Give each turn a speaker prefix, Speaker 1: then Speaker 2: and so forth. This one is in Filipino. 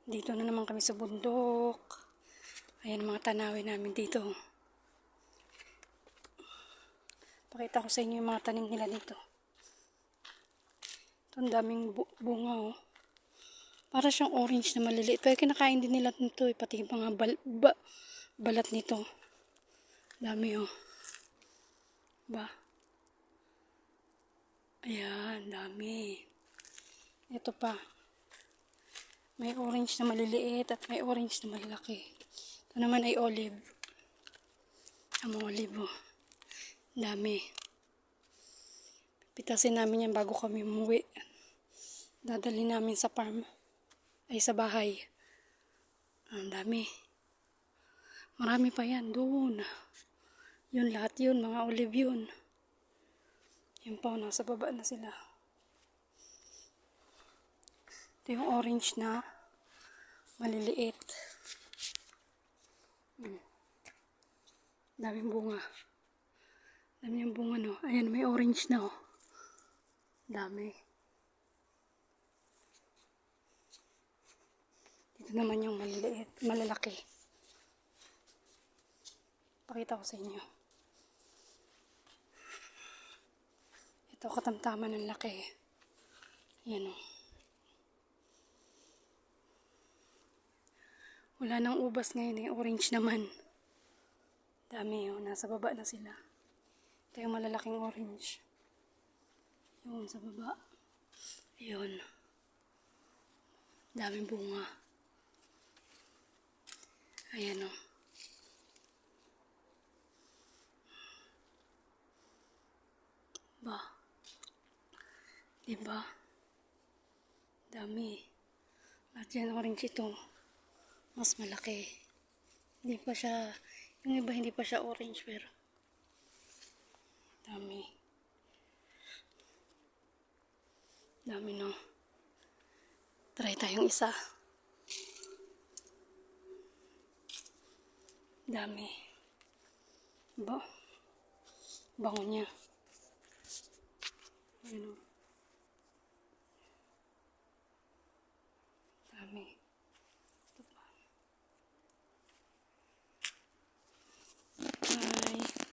Speaker 1: Dito na naman kami sa bundok. Ayan mga tanawin namin dito. Pakita ko sa inyo yung mga tanim nila dito. Ito ang daming bunga oh. Para siyang orange na maliliit. Pero kinakain din nila nito eh. Pati yung mga balat nito. Dami oh. Ba? Ayan, dami. Ito pa. May orange na maliliit at may orange na malalaki. Ito naman ay olive. Ang olive oh. Dami. Pitasin namin yan bago kami umuwi. Dadali namin sa farm. Ay sa bahay. Ang dami. Marami pa yan doon. Yun lahat yun. Mga olive yun. Yun pa. Nasa baba na sila. Ito yung orange na maliliit. Daming bunga. Dami yung bunga no. Ayan may orange na oh. Dami. Dito naman yung maliliit, malalaki. Pakita ko sa inyo. Ito katamtaman ng laki. Ayan oh. Wala nang ubas ngayon eh. Orange naman. Dami oh. Nasa baba na sila. Ito yung malalaking orange. Yun sa baba. Ayun. Daming bunga. Ayan oh. Ba? Diba? Dami. At yan orange ito. Mas malaki. Hindi pa siya, yung iba hindi pa siya orange pero dami. Dami no. Try tayong isa. Dami. Ba? Bango niya. Ayun o. Dami.